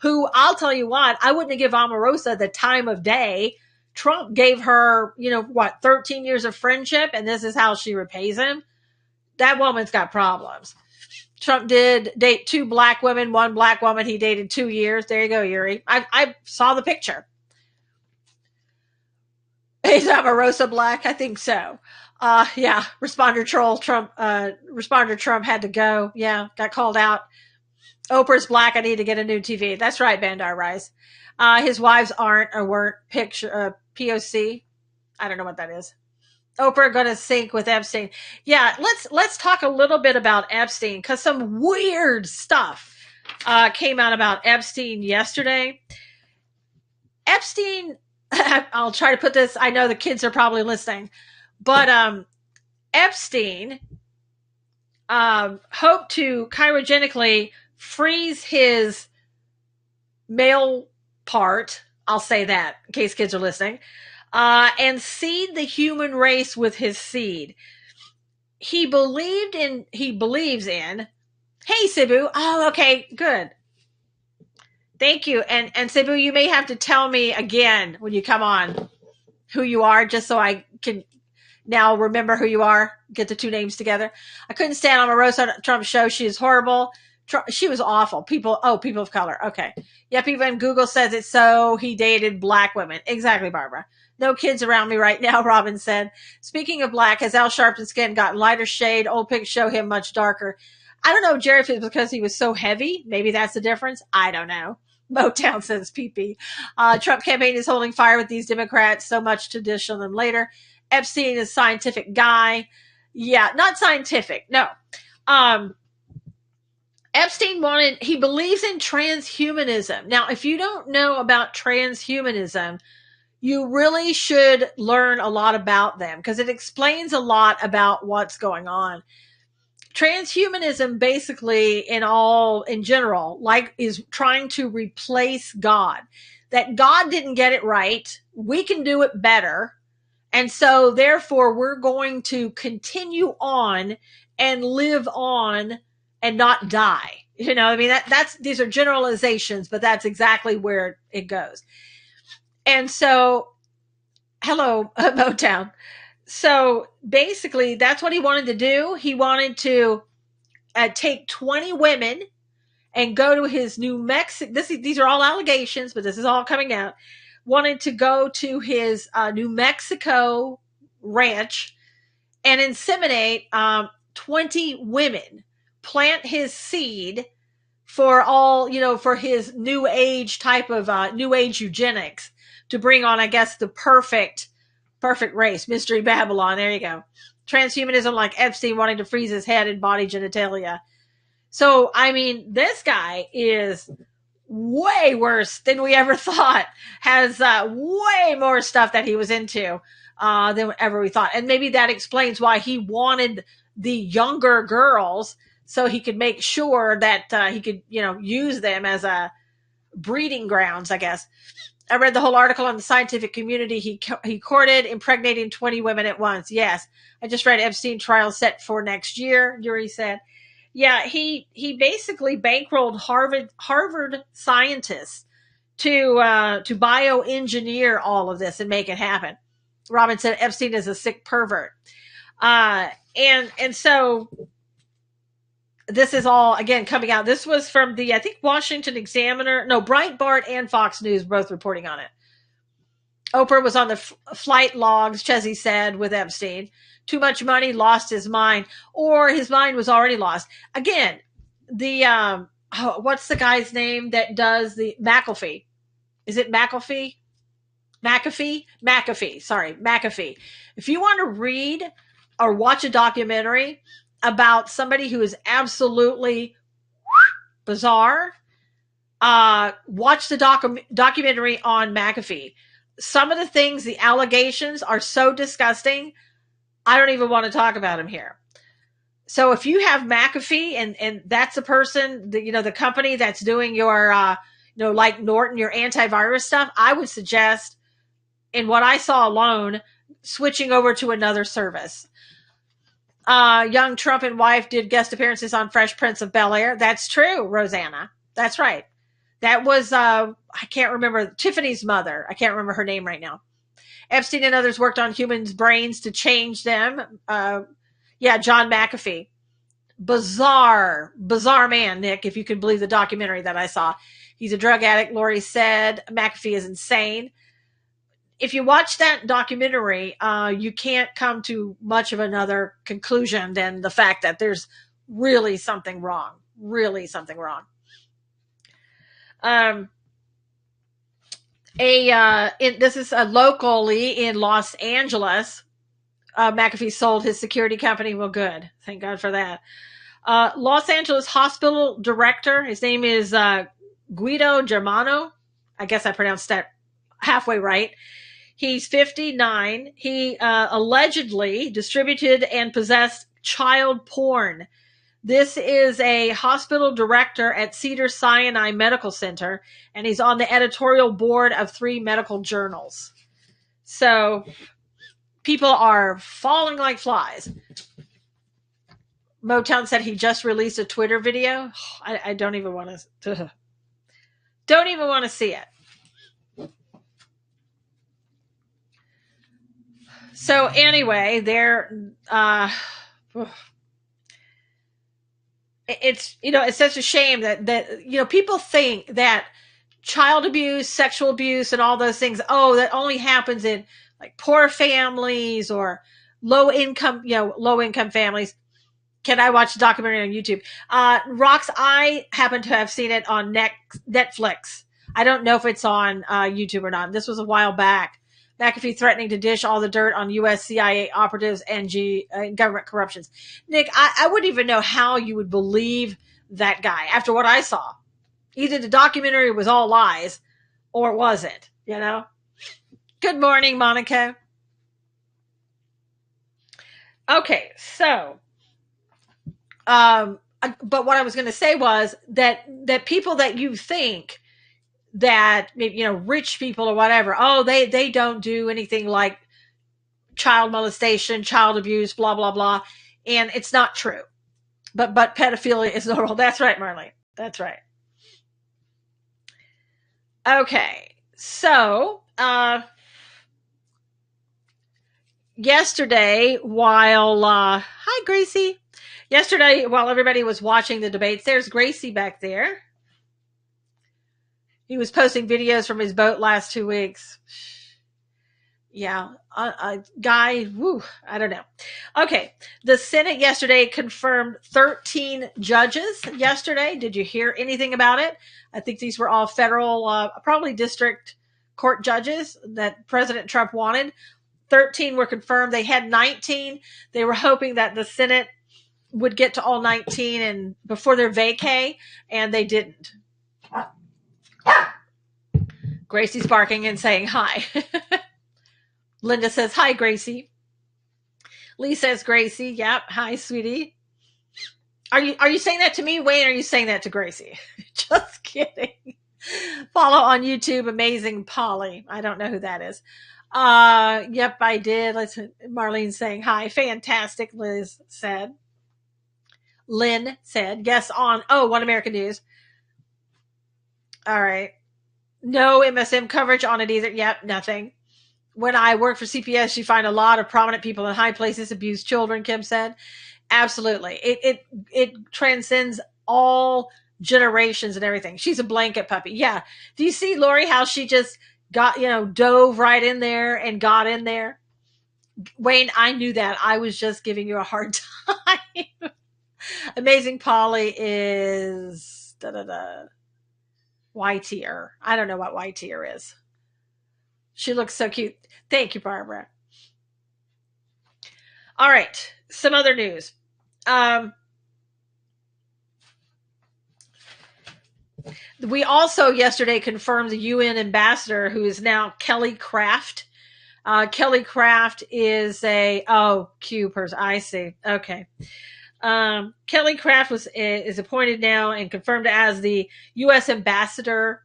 who I'll tell you what, I wouldn't give Omarosa the time of day. Trump gave her, 13 years of friendship, and this is how she repays him. That woman's got problems. Trump did date 2 black women, 1 black woman he dated 2 years. There you go, Yuri. I saw the picture. Is Omarosa black? I think so. Yeah, responder Trump had to go. Yeah, got called out. Oprah's black. I need to get a new TV. That's right, Bandar Rise. His wives aren't or weren't POC. I don't know what that is. Oprah going to sync with Epstein. Yeah, let's talk a little bit about Epstein because some weird stuff came out about Epstein yesterday. Epstein, I'll try to put this. I know the kids are probably listening, but Epstein hoped to cryogenically freeze his male part. I'll say that in case kids are listening. And seed the human race with his seed. He believes in. Hey, Cebu. Oh, okay, good. Thank you. And Cebu, you may have to tell me again when you come on who you are, just so I can now remember who you are. Get the 2 names together. I couldn't stand Omarosa Trump's show. She is horrible. She was awful. People of color. Okay. Yeah, people in Google says it so. He dated black women. Exactly, Barbara. No kids around me right now, Robin said. Speaking of black, has Al Sharpton's skin gotten lighter shade? Old pics show him much darker. I don't know, Jerry, if it's because he was so heavy. Maybe that's the difference. I don't know. Motown says PP. Trump campaign is holding fire with these Democrats. So much to dish on them later. Epstein is a scientific guy. Yeah, not scientific. No. Epstein he believes in transhumanism. Now, if you don't know about transhumanism, you really should learn a lot about them because it explains a lot about what's going on. Transhumanism basically in general, is trying to replace God. That God didn't get it right. We can do it better. And so therefore we're going to continue on and live on and not die. I mean, these are generalizations, but that's exactly where it goes. And so, hello, Motown. So basically, that's what he wanted to do. He wanted to take 20 women and go to his New Mexico. These are all allegations, but this is all coming out. Wanted to go to his New Mexico ranch and inseminate 20 women, plant his seed for all, for his new age type of new age eugenics to bring on, I guess, the perfect race. Mystery Babylon. There you go. Transhumanism, like Epstein wanting to freeze his head and body genitalia. So, I mean, this guy is way worse than we ever thought, has way more stuff that he was into than ever we thought. And maybe that explains why he wanted the younger girls, so he could make sure that he could, use them as a breeding grounds, I guess. I read the whole article on the scientific community. He courted impregnating 20 women at once. Yes. I just read Epstein trial set for next year, Yuri said. Yeah, he basically bankrolled Harvard scientists to bioengineer all of this and make it happen. Robin said Epstein is a sick pervert. And so this is all, again, coming out. This was from the, I think, Washington Examiner. No, Breitbart and Fox News both reporting on it. Oprah was on the flight logs, Chesney said, with Epstein. Too much money, lost his mind. Or his mind was already lost. Again, the, what's the guy's name that does the McAfee? Is it McAfee? McAfee. Sorry, McAfee. If you want to read or watch a documentary about somebody who is absolutely bizarre, watch the documentary on McAfee. Some of the things, the allegations are so disgusting, I don't even want to talk about him here. So if you have McAfee and that's the person, the company that's doing your, like Norton, your antivirus stuff, I would suggest, in what I saw alone, switching over to another service. Young Trump and wife did guest appearances on Fresh Prince of Bel-Air. That's true, Rosanna. That's right. That was, I can't remember, Tiffany's mother. I can't remember her name right now. Epstein and others worked on humans' brains to change them. John McAfee. Bizarre man, Nick, if you can believe the documentary that I saw. He's a drug addict, Lori said. McAfee is insane. If you watch that documentary, you can't come to much of another conclusion than the fact that there's really something wrong. Really something wrong. This is locally in Los Angeles. McAfee sold his security company. Well, good. Thank God for that. Los Angeles hospital director. His name is Guido Germano. I guess I pronounced that halfway right. He's 59. He allegedly distributed and possessed child porn. This is a hospital director at Cedars-Sinai Medical Center, and he's on the editorial board of 3 medical journals. So people are falling like flies. Motown said he just released a Twitter video. I don't even want to. Don't even want to see it. So anyway, it's it's such a shame that people think that child abuse, sexual abuse, and all those things, that only happens in like poor families or low income families. Can I watch a documentary on YouTube? Rox, I happen to have seen it on Netflix. I don't know if it's on YouTube or not. This was a while back. McAfee threatening to dish all the dirt on U.S. CIA operatives and government corruptions. Nick, I wouldn't even know how you would believe that guy after what I saw. Either the documentary was all lies or it wasn't, Good morning, Monica. Okay, so, but what I was going to say was that people that you think that, rich people or whatever, they don't do anything like child molestation, child abuse, blah, blah, blah. And it's not true. But pedophilia is normal. That's right, Marlene. That's right. Okay. So, yesterday, hi, Gracie. Yesterday, while everybody was watching the debates, there's Gracie back there. He was posting videos from his boat last 2 weeks. Yeah, guy, I don't know. Okay. The Senate yesterday confirmed 13 judges yesterday. Did you hear anything about it? I think these were all federal, probably district court judges that President Trump wanted. 13 were confirmed. They had 19. They were hoping that the Senate would get to all 19 and before their vacay, and they didn't. Gracie's barking and saying hi. Linda says, hi, Gracie. Lee says, Gracie. Yep. Hi, sweetie. Are you saying that to me, Wayne? Or are you saying that to Gracie? Just kidding. Follow on YouTube, Amazing Polly. I don't know who that is. Yep, I did. Marlene saying hi. Fantastic, Liz said. Lynn said, yes, on One American News. All right. No MSM coverage on it either. Yep, nothing. When I worked for CPS, you find a lot of prominent people in high places abuse children, Kim said. Absolutely. It transcends all generations and everything. She's a blanket puppy. Yeah. Do you see, Lori, how she just got, dove right in there and got in there? Wayne, I knew that. I was just giving you a hard time. Amazing Polly is Y-tier. I don't know what Y-tier is. She looks so cute. Thank you, Barbara. All right. Some other news. We also yesterday confirmed the UN ambassador, who is now Kelly Craft. Kelly Craft is Q person. I see. Okay. Kelly Craft is appointed now and confirmed as the U.S. ambassador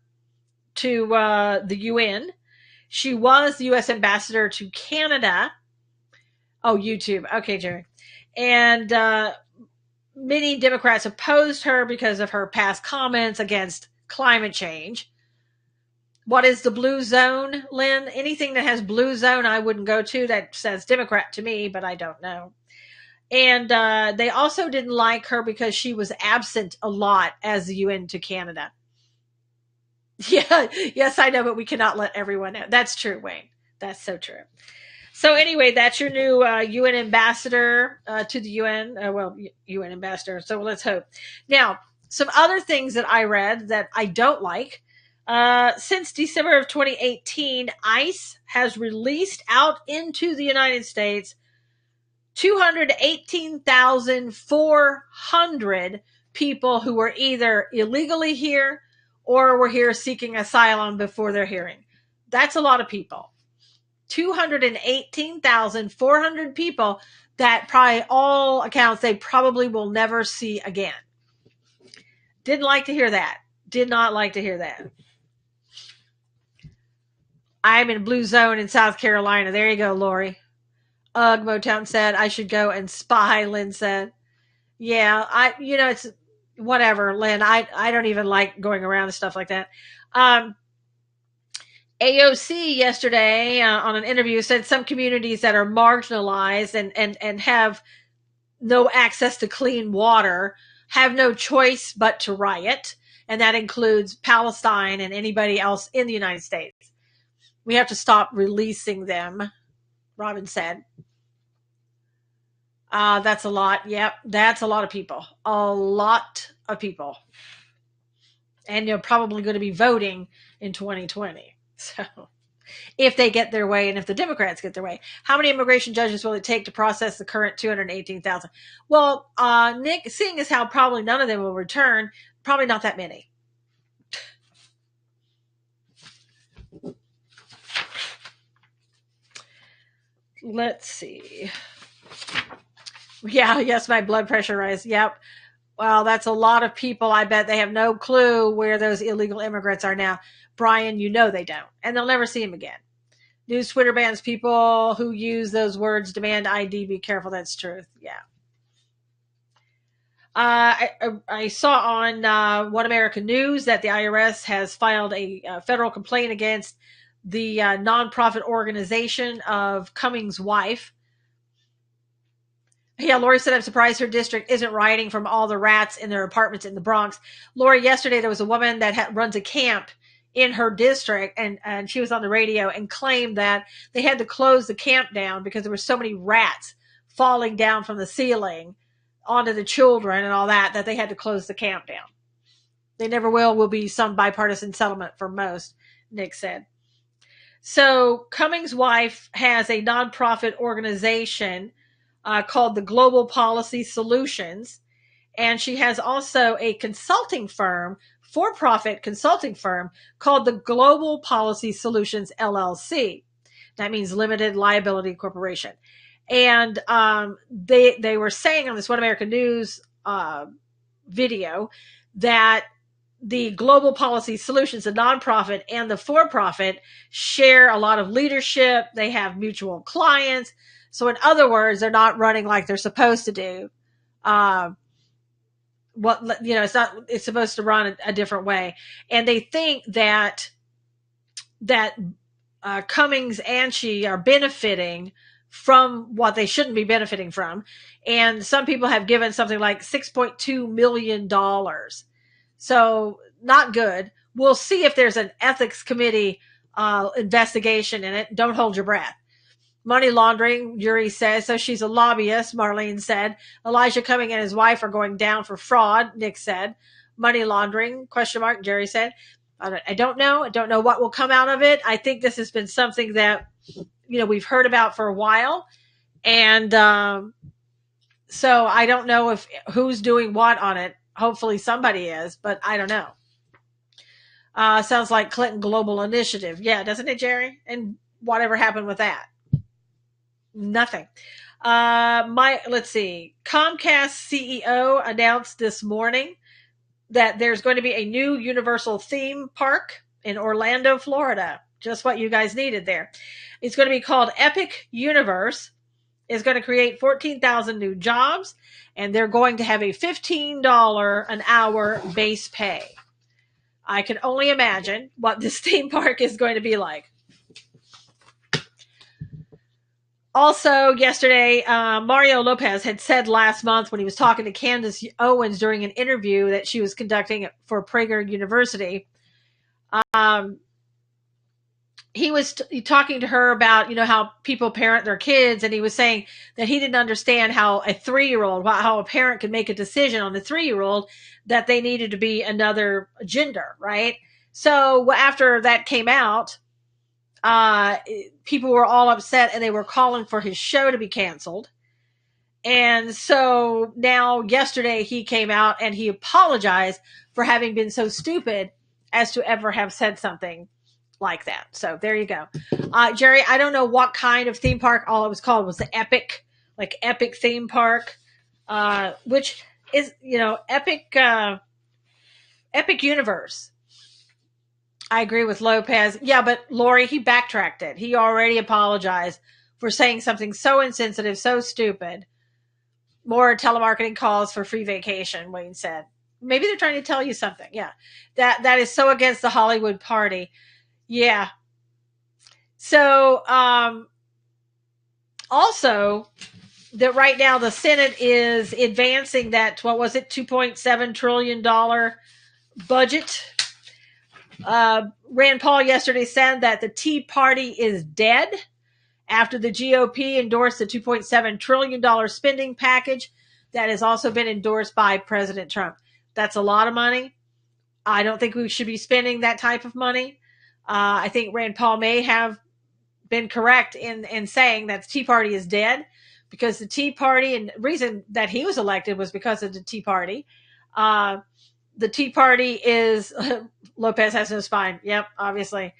to the UN. She was the U.S. ambassador to Canada. Oh, YouTube. Okay, Jerry. And many Democrats opposed her because of her past comments against climate change. What is the blue zone, Lynn? Anything that has blue zone, I wouldn't go to. That says Democrat to me, but I don't know. And they also didn't like her because she was absent a lot as the UN to Canada. Yeah, yes, I know, but we cannot let everyone know. That's true, Wayne. That's so true. So anyway, that's your new UN ambassador to the UN. UN ambassador. So let's hope. Now, some other things that I read that I don't like. Since December of 2018, ICE has released out into the United States 218,400 people who were either illegally here or were here seeking asylum before their hearing. That's a lot of people. 218,400 people that probably all accounts they probably will never see again. Didn't like to hear that. Did not like to hear that. I'm in blue zone in South Carolina. There you go, Lori. Ugh, Motown said, I should go and spy, Lynn said. Yeah, it's whatever, Lynn. I don't even like going around and stuff like that. AOC yesterday on an interview said some communities that are marginalized and have no access to clean water have no choice but to riot. And that includes Palestine and anybody else in the United States. We have to stop releasing them, Robin said. That's a lot. Yep, that's a lot of people. A lot of people. And you're probably going to be voting in 2020. So if they get their way and if the Democrats get their way, how many immigration judges will it take to process the current 218,000? Well, Nick, seeing as how probably none of them will return, probably not that many. Let's see. Yeah, yes, my blood pressure rise. Yep. Well, that's a lot of people. I bet they have no clue where those illegal immigrants are now. Brian, you know they don't. And they'll never see them again. News Twitter bans people who use those words, demand ID, be careful. That's truth. Yeah. I saw on One American News that the IRS has filed a federal complaint against the nonprofit organization of Cummings' wife. Yeah, Lori said, I'm surprised her district isn't rioting from all the rats in their apartments in the Bronx. Lori, yesterday there was a woman that runs a camp in her district, and she was on the radio and claimed that they had to close the camp down because there were so many rats falling down from the ceiling onto the children and all that they had to close the camp down. They never will be some bipartisan settlement for most, Nick said. So Cummings' wife has a nonprofit organization called the Global Policy Solutions. And she has also a consulting firm, for-profit consulting firm called the Global Policy Solutions LLC. That means Limited Liability Corporation. And they were saying on this One American News video that the Global Policy Solutions, the nonprofit and the for-profit, share a lot of leadership. They have mutual clients. So in other words, they're not running like they're supposed to do. It's supposed to run a different way. And they think that Cummings and she are benefiting from what they shouldn't be benefiting from. And some people have given something like $6.2 million. So not good. We'll see if there's an ethics committee investigation in it. Don't hold your breath. Money laundering, Yuri says. So she's a lobbyist, Marlene said. Elijah Cummings and his wife are going down for fraud, Nick said. Money laundering, ? Jerry said. I don't know. I don't know what will come out of it. I think this has been something that, we've heard about for a while. And so I don't know who's doing what on it. Hopefully somebody is, but I don't know. Sounds like Clinton Global Initiative. Yeah, doesn't it, Jerry? And whatever happened with that? Nothing. Let's see. Comcast CEO announced this morning that there's going to be a new Universal theme park in Orlando, Florida. Just what you guys needed there. It's going to be called Epic Universe. It's going to create 14,000 new jobs, and they're going to have a $15 an hour base pay. I can only imagine what this theme park is going to be like. Also, yesterday, Mario Lopez had said last month when he was talking to Candace Owens during an interview that she was conducting for Prager University, he was talking to her about, how people parent their kids, and he was saying that he didn't understand how a 3-year-old, how a parent could make a decision on a 3-year-old that they needed to be another gender, right? So after that came out, people were all upset and they were calling for his show to be canceled. And so now yesterday he came out and he apologized for having been so stupid as to ever have said something like that. So there you go. Jerry, I don't know what kind of theme park. All it was called was the Epic theme park, which is, Epic Universe. I agree with Lopez. Yeah, but Lori, he backtracked it. He already apologized for saying something so insensitive, so stupid. More telemarketing calls for free vacation, Wayne said. Maybe they're trying to tell you something. Yeah. That is so against the Hollywood party. Yeah. So, also that right now the Senate is advancing that, what was it? $2.7 trillion budget. Rand Paul yesterday said that the Tea Party is dead after the GOP endorsed the $2.7 trillion spending package that has also been endorsed by President Trump. That's a lot of money. I don't think we should be spending that type of money. I think Rand Paul may have been correct in saying that the Tea Party is dead, because the Tea Party, and the reason that he was elected was because of the Tea Party. The Tea Party is, Lopez has no spine. Yep, obviously.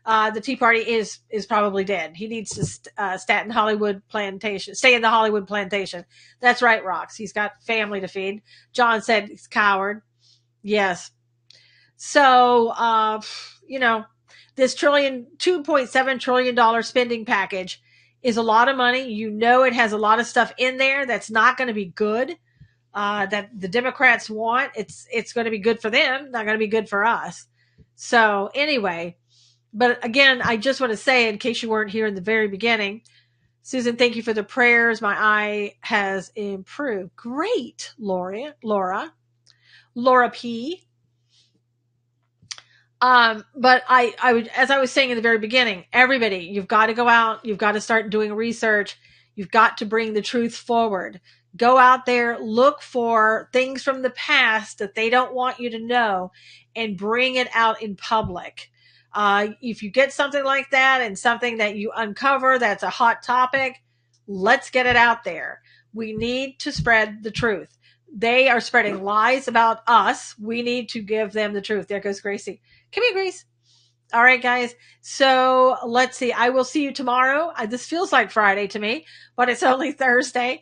The Tea Party is probably dead. He needs to stay in the Hollywood plantation. That's right, Rox. He's got family to feed. John said he's a coward. Yes. So, this $2.7 trillion spending package is a lot of money. It has a lot of stuff in there that's not going to be good. That the Democrats want. It's going to be good for them, not going to be good for us. So anyway, but again, I just want to say, in case you weren't here in the very beginning, Susan, thank you for the prayers. My eye has improved. Great, Laura P. But I would, as I was saying in the very beginning, everybody, you've got to go out, you've got to start doing research. You've got to bring the truth forward. Go out there, look for things from the past that they don't want you to know, and bring it out in public. If you get something like that and something that you uncover that's a hot topic, let's get it out there. We need to spread the truth. They are spreading lies about us. We need to give them the truth. There goes Gracie. Come here, Grace. All right, guys. So let's see. I will see you tomorrow. This feels like Friday to me, but it's only Thursday.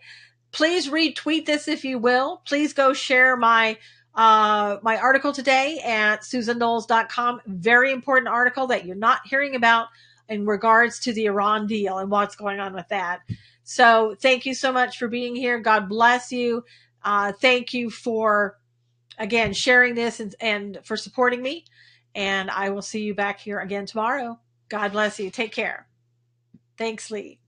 Please retweet this if you will. Please go share my my article today at susanknowles.com. Very important article that you're not hearing about in regards to the Iran deal and what's going on with that. So thank you so much for being here. God bless you. Thank you for, again, sharing this and for supporting me. And I will see you back here again tomorrow. God bless you. Take care. Thanks, Lee.